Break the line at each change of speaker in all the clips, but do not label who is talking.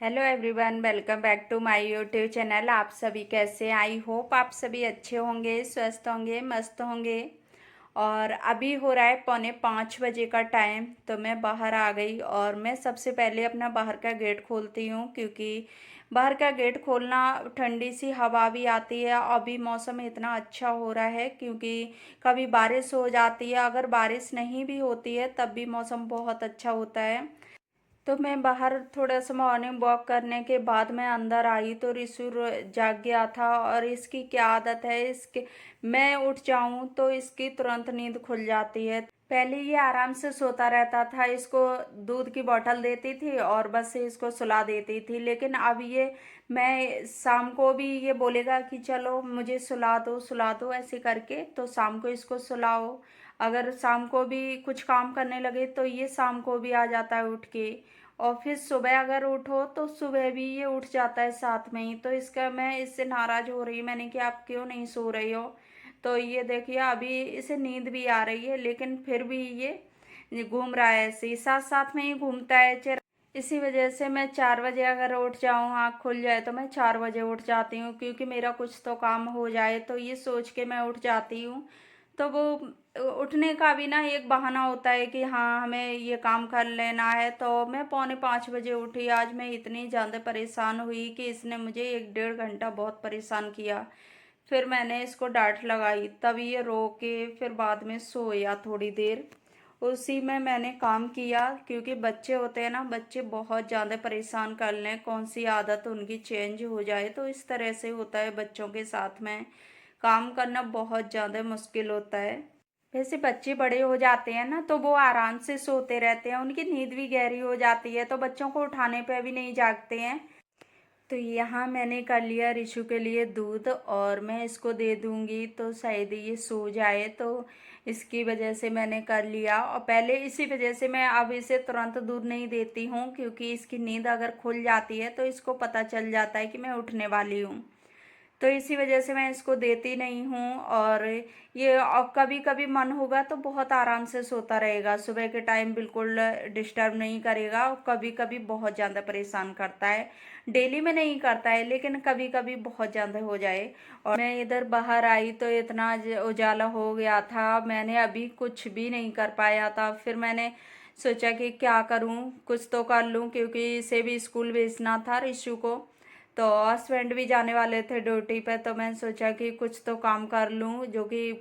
Hello everyone, welcome back to my YouTube channel. आप सभी कैसे हैं? आई होप आप सभी अच्छे होंगे, स्वस्थ होंगे, मस्त होंगे। और अभी हो रहा है 4:45 बजे का टाइम। तो मैं बाहर आ गई और मैं सबसे पहले अपना बाहर का गेट खोलती हूँ, क्योंकि बाहर का गेट खोलना ठंडी सी हवा भी आती है। अभी मौसम इतना अच्छा हो रहा है क्योंकि कभी बारिश हो जाती है, अगर बारिश नहीं भी होती है तब भी मौसम बहुत अच्छा होता है। तो मैं बाहर थोड़ा सा मॉर्निंग वॉक करने के बाद मैं अंदर आई तो रिशु जाग गया था। और इसकी क्या आदत है, इसके मैं उठ जाऊं तो इसकी तुरंत नींद खुल जाती है। पहले ये आराम से सोता रहता था, इसको दूध की बोतल देती थी और बस इसको सुला देती थी। लेकिन अब ये मैं शाम को भी ये बोलेगा कि चलो मुझे सुला दो ऐसे करके, तो शाम को इसको सुलाओ। अगर शाम को भी कुछ काम करने लगे तो ये शाम को भी आ जाता है उठ के। और फिर सुबह अगर उठो तो सुबह भी ये उठ जाता है साथ में ही। तो इसका मैं इससे नाराज हो रही, मैंने कि आप क्यों नहीं सो रही हो। तो ये देखिए अभी इसे नींद भी आ रही है, लेकिन फिर भी ये घूम रहा है, ऐसे ही साथ साथ में ही घूमता है इसी वजह से मैं 4 बजे अगर उठ जाऊँ, आँख खुल जाए तो मैं 4 बजे उठ जाती हूँ, क्योंकि मेरा कुछ तो काम हो जाए। तो ये सोच के मैं उठ जाती हूँ। तो वो उठने का भी ना एक बहाना होता है कि हाँ हमें ये काम कर लेना है। तो मैं 4:45 बजे उठी। आज मैं इतनी ज़्यादा परेशान हुई कि इसने मुझे 1 डेढ़ घंटा बहुत परेशान किया। फिर मैंने इसको डांट लगाई, तब ये रो के फिर बाद में सोया थोड़ी देर। उसी में मैंने काम किया, क्योंकि बच्चे होते हैं ना, बच्चे बहुत ज़्यादा परेशान कर लें, कौन सी आदत उनकी चेंज हो जाए, तो इस तरह से होता है। बच्चों के साथ में काम करना बहुत ज़्यादा मुश्किल होता है। वैसे बच्चे बड़े हो जाते हैं ना तो वो आराम से सोते रहते हैं, उनकी नींद भी गहरी हो जाती है, तो बच्चों को उठाने पे भी नहीं जागते हैं। तो यहाँ मैंने कर लिया रिशु के लिए दूध, और मैं इसको दे दूंगी तो शायद ये सो जाए। तो इसकी वजह से मैंने कर लिया। और पहले इसी वजह से मैं अब इसे तुरंत दूध नहीं देती हूँ, क्योंकि इसकी नींद अगर खुल जाती है तो इसको पता चल जाता है कि मैं उठने वाली हूँ। तो इसी वजह से मैं इसको देती नहीं हूँ। और ये अब कभी कभी मन होगा तो बहुत आराम से सोता रहेगा, सुबह के टाइम बिल्कुल डिस्टर्ब नहीं करेगा। और कभी कभी बहुत ज़्यादा परेशान करता है, डेली में नहीं करता है लेकिन कभी कभी बहुत ज़्यादा हो जाए। और मैं इधर बाहर आई तो इतना उजाला हो गया था, मैंने अभी कुछ भी नहीं कर पाया था। फिर मैंने सोचा कि क्या करूं, कुछ तो कर लूं, क्योंकि इसे भी स्कूल भेजना था रिशु को। तो हस्बैंड भी जाने वाले थे ड्यूटी पे, तो मैंने सोचा कि कुछ तो काम कर लूँ जो कि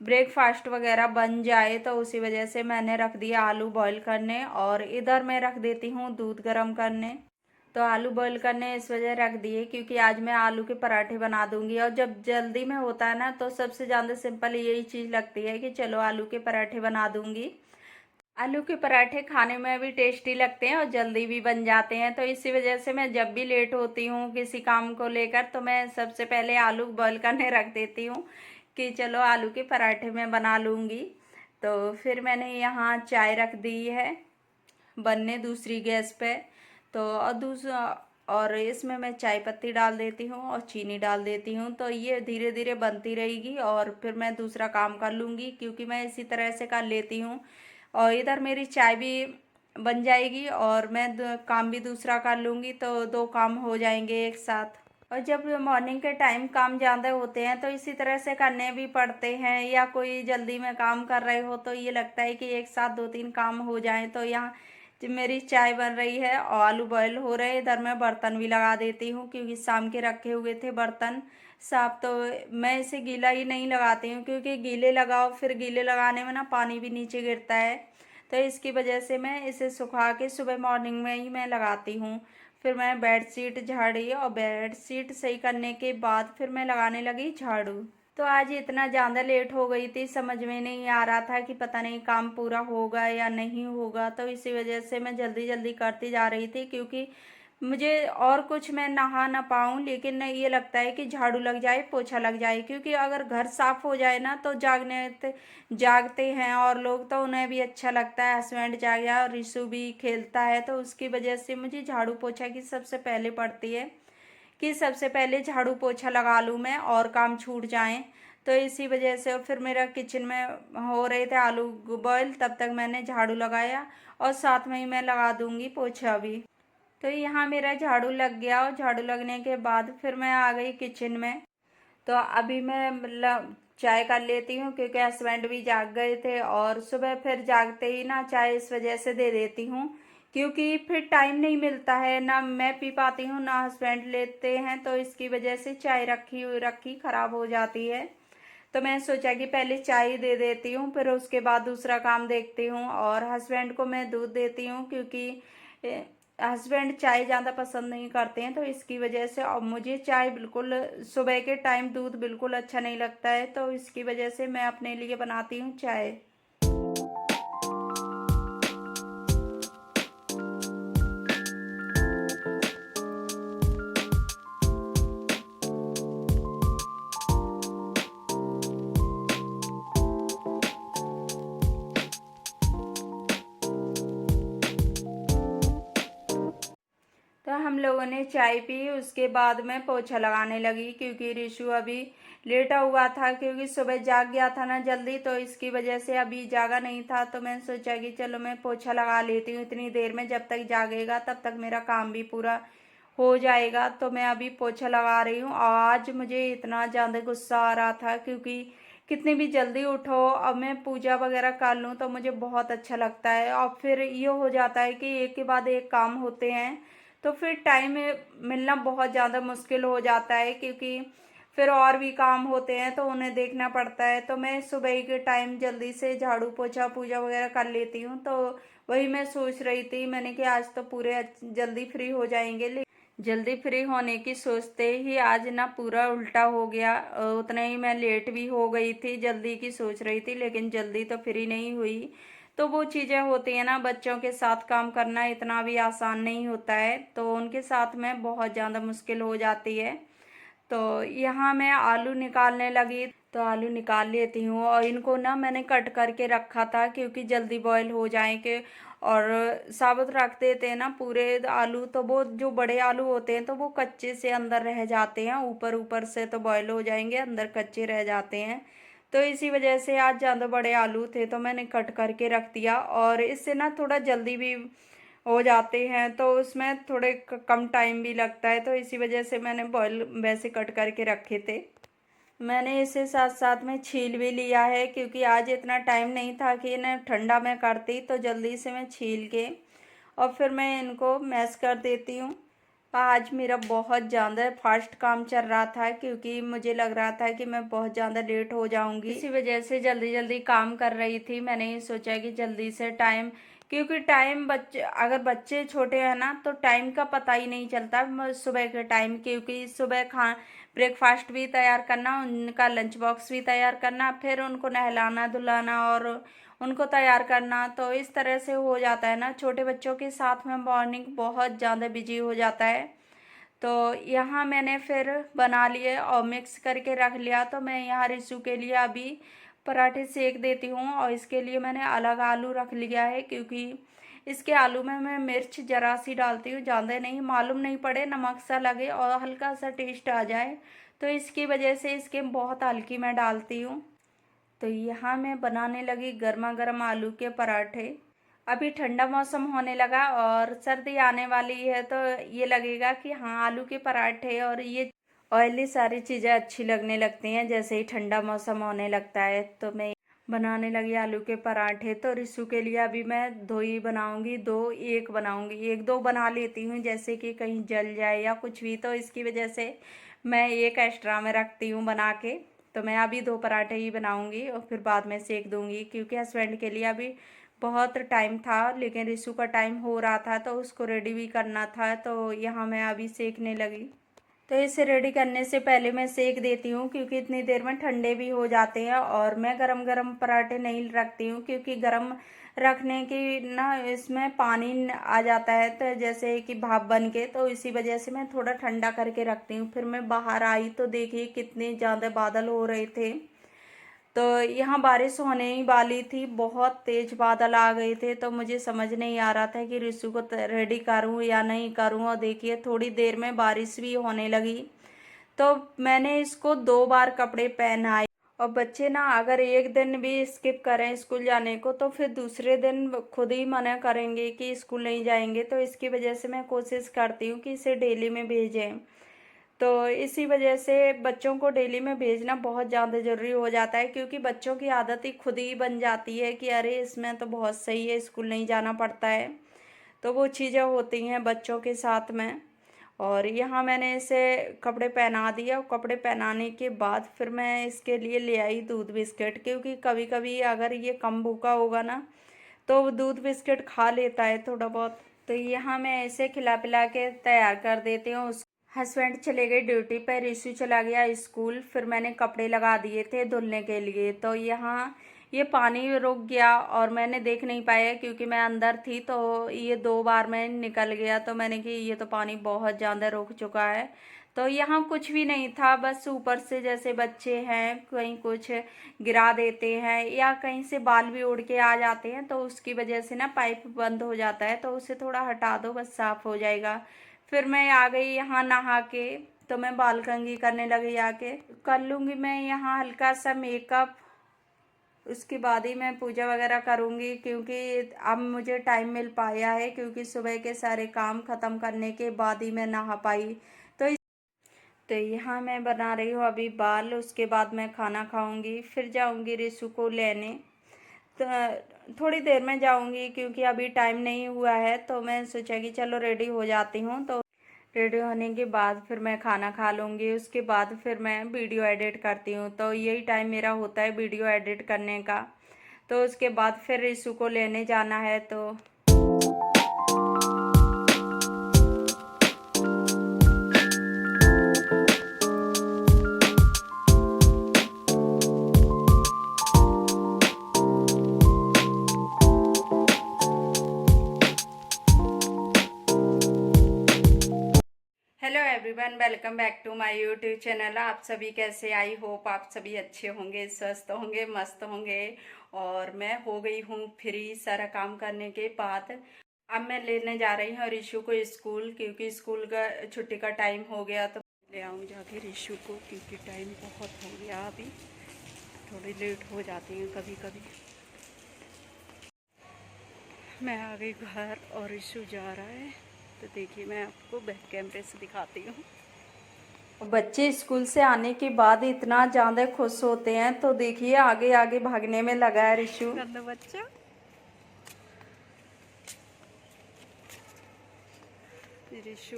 ब्रेकफास्ट वगैरह बन जाए। तो उसी वजह से मैंने रख दिया आलू बॉईल करने, और इधर मैं रख देती हूँ दूध गर्म करने। तो आलू बॉईल करने इस वजह रख दिए क्योंकि आज मैं आलू के पराठे बना दूंगी। और जब जल्दी में होता है ना तो सबसे ज़्यादा सिंपल यही चीज़ लगती है कि चलो आलू के पराठे बना दूंगी। आलू के पराठे खाने में भी टेस्टी लगते हैं और जल्दी भी बन जाते हैं। तो इसी वजह से मैं जब भी लेट होती हूँ किसी काम को लेकर तो मैं सबसे पहले आलू बॉईल करने रख देती हूँ कि चलो आलू के पराठे मैं बना लूँगी। तो फिर मैंने यहाँ चाय रख दी है बनने दूसरी गैस पे। तो और इसमें मैं चाय पत्ती डाल देती हूँ और चीनी डाल देती हूँ। तो ये धीरे धीरे बनती रहेगी और फिर मैं दूसरा काम कर लूँगी, क्योंकि मैं इसी तरह से कर लेती हूँ। और इधर मेरी चाय भी बन जाएगी और मैं काम भी दूसरा कर लूँगी, तो दो काम हो जाएंगे एक साथ। और जब मॉर्निंग के टाइम काम ज़्यादा होते हैं तो इसी तरह से करने भी पड़ते हैं, या कोई जल्दी में काम कर रहे हो तो ये लगता है कि एक साथ दो तीन काम हो जाएं। तो यहाँ जब मेरी चाय बन रही है और आलू बॉयल हो रहे हैं, इधर मैं बर्तन भी लगा देती हूँ, क्योंकि शाम के रखे हुए थे बर्तन साफ। तो मैं इसे गीला ही नहीं लगाती हूँ, क्योंकि गीले लगाओ फिर गीले लगाने में ना पानी भी नीचे गिरता है। तो इसकी वजह से मैं इसे सुखा के सुबह मॉर्निंग में ही मैं लगाती हूँ। फिर मैं बेडशीट झाड़ी और बेडशीट सही करने के बाद फिर मैं लगाने लगी झाड़ू। तो आज इतना ज़्यादा लेट हो गई थी, समझ में नहीं आ रहा था कि पता नहीं काम पूरा होगा या नहीं होगा। तो इसी वजह से मैं जल्दी जल्दी करती जा रही थी, क्योंकि मुझे और कुछ मैं नहा ना पाऊँ, लेकिन ये लगता है कि झाड़ू लग जाए, पोछा लग जाए। क्योंकि अगर घर साफ हो जाए ना तो जागते हैं और लोग, तो उन्हें भी अच्छा लगता है। हस्बैंड जाग गया और रिशु भी खेलता है, तो उसकी वजह से मुझे झाड़ू पोछा की सबसे पहले पड़ती है कि सबसे पहले झाड़ू पोछा लगा लूँ मैं और काम छूट जाएं। तो इसी वजह से फिर मेरा किचन में हो रहे थे आलू बॉयल, तब तक मैंने झाड़ू लगाया और साथ में ही मैं लगा दूंगी पोछा भी। तो यहाँ मेरा झाड़ू लग गया और झाड़ू लगने के बाद फिर मैं आ गई किचन में। तो अभी मैं मतलब चाय कर लेती हूँ क्योंकि हस्बैंड भी जाग गए थे और सुबह फिर जागते ही ना चाय इस वजह से दे देती हूँ क्योंकि फिर टाइम नहीं मिलता है, ना मैं पी पाती हूँ ना हस्बैंड लेते हैं, तो इसकी वजह से चाय रखी हुई रखी ख़राब हो जाती है। तो मैं सोचा कि पहले चाय दे देती हूँ फिर उसके बाद दूसरा काम देखती हूँ। और हस्बैंड को मैं दूध देती हूँ क्योंकि हस्बैंड चाय ज़्यादा पसंद नहीं करते हैं, तो इसकी वजह से अब मुझे चाय बिल्कुल सुबह के टाइम दूध बिल्कुल अच्छा नहीं लगता है, तो इसकी वजह से मैं अपने लिए बनाती हूँ चाय। तो हम लोगों ने चाय पी, उसके बाद मैं पोछा लगाने लगी क्योंकि रिशु अभी लेटा हुआ था क्योंकि सुबह जाग गया था ना जल्दी, तो इसकी वजह से अभी जागा नहीं था। तो मैंने सोचा कि चलो मैं पोछा लगा लेती हूँ इतनी देर में, जब तक जागेगा तब तक मेरा काम भी पूरा हो जाएगा। तो मैं अभी पोछा लगा रही हूँ। आज मुझे इतना ज़्यादा गुस्सा आ रहा था क्योंकि कितनी भी जल्दी उठो अब मैं पूजा वगैरह कर लूँ तो मुझे बहुत अच्छा लगता है, और फिर ये हो जाता है कि एक के बाद एक काम होते हैं तो फिर टाइम मिलना बहुत ज़्यादा मुश्किल हो जाता है क्योंकि फिर और भी काम होते हैं तो उन्हें देखना पड़ता है। तो मैं सुबह के टाइम जल्दी से झाड़ू पोछा पूजा वगैरह कर लेती हूँ। तो वही मैं सोच रही थी मैंने कि आज तो पूरे जल्दी फ्री हो जाएंगे, जल्दी फ्री होने की सोचते ही आज ना पूरा उल्टा हो गया। उतना ही मैं लेट भी हो गई थी, जल्दी की सोच रही थी लेकिन जल्दी तो फ्री नहीं हुई। तो वो चीज़ें होती हैं ना, बच्चों के साथ काम करना इतना भी आसान नहीं होता है, तो उनके साथ में बहुत ज़्यादा मुश्किल हो जाती है। तो यहाँ मैं आलू निकालने लगी, तो आलू निकाल लेती हूँ और इनको ना मैंने कट करके रखा था क्योंकि जल्दी बॉयल हो जाएंगे। और साबुत रख देते हैं ना पूरे आलू तो वो जो बड़े आलू होते हैं तो वो कच्चे से अंदर रह जाते हैं, ऊपर ऊपर से तो बॉयल हो जाएंगे अंदर कच्चे रह जाते हैं। तो इसी वजह से आज ज़्यादा बड़े आलू थे तो मैंने कट करके रख दिया, और इससे ना थोड़ा जल्दी भी हो जाते हैं तो उसमें थोड़े कम टाइम भी लगता है, तो इसी वजह से मैंने बॉयल वैसे कट करके रखे थे। मैंने इसे साथ साथ में छील भी लिया है क्योंकि आज इतना टाइम नहीं था कि इन्हें ठंडा में करती, तो जल्दी से मैं छील के और फिर मैं इनको मैश कर देती हूँ। आज मेरा बहुत ज़्यादा फास्ट काम चल रहा था क्योंकि मुझे लग रहा था कि मैं बहुत ज़्यादा लेट हो जाऊंगी, इसी वजह से जल्दी जल्दी काम कर रही थी। मैंने ये सोचा कि जल्दी से टाइम, क्योंकि टाइम बच्चे अगर बच्चे छोटे हैं ना तो टाइम का पता ही नहीं चलता सुबह के टाइम, क्योंकि सुबह खा ब्रेकफास्ट भी तैयार करना, उनका लंच बॉक्स भी तैयार करना, फिर उनको नहलाना धुलाना और उनको तैयार करना, तो इस तरह से हो जाता है ना। छोटे बच्चों के साथ में मॉर्निंग बहुत ज़्यादा बिजी हो जाता है। तो यहाँ मैंने फिर बना लिए और मिक्स करके रख लिया। तो मैं यहाँ रिशु के लिए अभी पराठे सेक देती हूँ, और इसके लिए मैंने अलग आलू रख लिया है क्योंकि इसके आलू में मैं मिर्च जरा सी डालती हूँ, ज़्यादा नहीं, मालूम नहीं पड़े नमक सा लगे और हल्का सा टेस्ट आ जाए, तो इसकी वजह से इसके बहुत हल्की मैं डालती हूँ। तो यहाँ मैं बनाने लगी गर्मा गर्म आलू के पराठे। अभी ठंडा मौसम होने लगा और सर्दी आने वाली है, तो ये लगेगा कि हाँ आलू के पराठे और ये ऑयली सारी चीज़ें अच्छी लगने लगती हैं जैसे ही ठंडा मौसम होने लगता है। तो मैं बनाने लगी आलू के पराठे। तो रिशु के लिए अभी मैं दो ही बनाऊंगी, दो एक बनाऊंगी, एक दो बना लेती हूँ जैसे कि कहीं जल जाए या कुछ भी, तो इसकी वजह से मैं एक एक्स्ट्रा में रखती हूँ बना के। तो मैं अभी दो पराठे ही बनाऊंगी और फिर बाद में सेक दूंगी क्योंकि हस्बैंड के लिए अभी बहुत टाइम था, लेकिन रिशु का टाइम हो रहा था तो उसको रेडी भी करना था, तो यहाँ मैं अभी सेकने लगी। तो इसे रेडी करने से पहले मैं सेक देती हूँ क्योंकि इतनी देर में ठंडे भी हो जाते हैं, और मैं गरम गरम पराठे नहीं रखती हूँ क्योंकि गरम रखने की ना इसमें पानी आ जाता है तो जैसे कि भाप बन के, तो इसी वजह से मैं थोड़ा ठंडा करके रखती हूँ। फिर मैं बाहर आई तो देखिए कितने ज़्यादा बादल हो रहे थे, तो यहाँ बारिश होने ही वाली थी, बहुत तेज बादल आ गए थे, तो मुझे समझ नहीं आ रहा था कि रिशु को रेडी करूँ या नहीं करूँ। और देखिए थोड़ी देर में बारिश भी होने लगी, तो मैंने इसको दो बार कपड़े पहनाए और बच्चे ना अगर एक दिन भी स्किप करें स्कूल जाने को तो फिर दूसरे दिन खुद ही मना करेंगे कि स्कूल नहीं जाएंगे। तो इसकी वजह से मैं कोशिश करती हूँ कि इसे डेली में भेजें। तो इसी वजह से बच्चों को डेली में भेजना बहुत ज़्यादा ज़रूरी हो जाता है, क्योंकि बच्चों की आदत ही खुद ही बन जाती है कि अरे इसमें तो बहुत सही है, स्कूल नहीं जाना पड़ता है। तो वो चीज़ें होती हैं बच्चों के साथ में। और यहाँ मैंने इसे कपड़े पहना दिया और कपड़े पहनाने के बाद फिर मैं इसके लिए ले आई दूध बिस्किट, क्योंकि कभी कभी अगर ये कम भूखा होगा ना तो वो दूध बिस्किट खा लेता है थोड़ा बहुत। तो यहाँ मैं इसे खिला पिला के तैयार कर देती हूँ। हस्बैंड चले गए ड्यूटी पर, ऋषु चला गया स्कूल। फिर मैंने कपड़े लगा दिए थे धुलने के लिए। तो यहाँ ये पानी रुक गया और मैंने देख नहीं पाया क्योंकि मैं अंदर थी। तो ये 2 बार मैं निकल गया तो मैंने कि ये तो पानी बहुत ज़्यादा रुक चुका है। तो यहाँ कुछ भी नहीं था, बस ऊपर से जैसे बच्चे हैं कहीं कुछ गिरा देते हैं या कहीं से बाल भी उड़ के आ जाते हैं, तो उसकी वजह से ना पाइप बंद हो जाता है। तो उसे थोड़ा हटा दो, बस साफ़ हो जाएगा। फिर मैं आ गई यहाँ नहा के। तो मैं बाल कंघी करने लगी, आके कर लूँगी मैं यहाँ हल्का सा मेकअप। उसके बाद ही मैं पूजा वगैरह करूँगी, क्योंकि अब मुझे टाइम मिल पाया है, क्योंकि सुबह के सारे काम ख़त्म करने के बाद ही मैं नहा पाई। तो तो यहाँ मैं बना रही हूँ अभी बाल। उसके बाद मैं खाना खाऊंगी, फिर जाऊंगी रिशु को लेने। तो थोड़ी देर में जाऊंगी क्योंकि अभी टाइम नहीं हुआ है। तो मैं सोचा कि चलो रेडी हो जाती हूँ। तो रेडी होने के बाद फिर मैं खाना खा लूँगी। उसके बाद फिर मैं वीडियो एडिट करती हूँ। तो यही टाइम मेरा होता है वीडियो एडिट करने का। तो उसके बाद फिर रिशु को लेने जाना है। तो hello everyone, welcome back to my YouTube channel. आप सभी कैसे? आई होप आप सभी अच्छे होंगे, स्वस्थ होंगे, मस्त होंगे। और मैं हो गई हूँ फ्री सारा काम करने के बाद। अब मैं लेने जा रही हूँ रिशु को स्कूल, क्योंकि स्कूल का छुट्टी का टाइम हो गया। तो ले आऊँ जाके रिशु को, क्योंकि टाइम बहुत हो गया। अभी थोड़ी लेट हो जाती हूँ कभी कभी। मैं आ गई घर और रिशु जा रहा है। तो देखिए मैं आपको बैक कैमरे से दिखाती हूँ। बच्चे स्कूल से आने के बाद इतना ज़्यादा खुश होते हैं। तो देखिए आगे आगे भागने में लगा है रिशु बच्चा। रिशु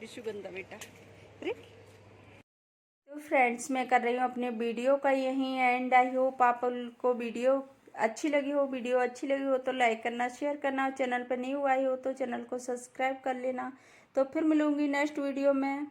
रिशु गंदा बेटा। अरे तो फ्रेंड्स, मैं कर रही हूँ अपने वीडियो का यहीं एंड। आई होप आपको वीडियो अच्छी लगी हो। वीडियो अच्छी लगी हो तो लाइक करना, शेयर करना। चैनल पर नहीं हुआ हो तो चैनल को सब्सक्राइब कर लेना। तो फिर मिलूंगी नेक्स्ट वीडियो में।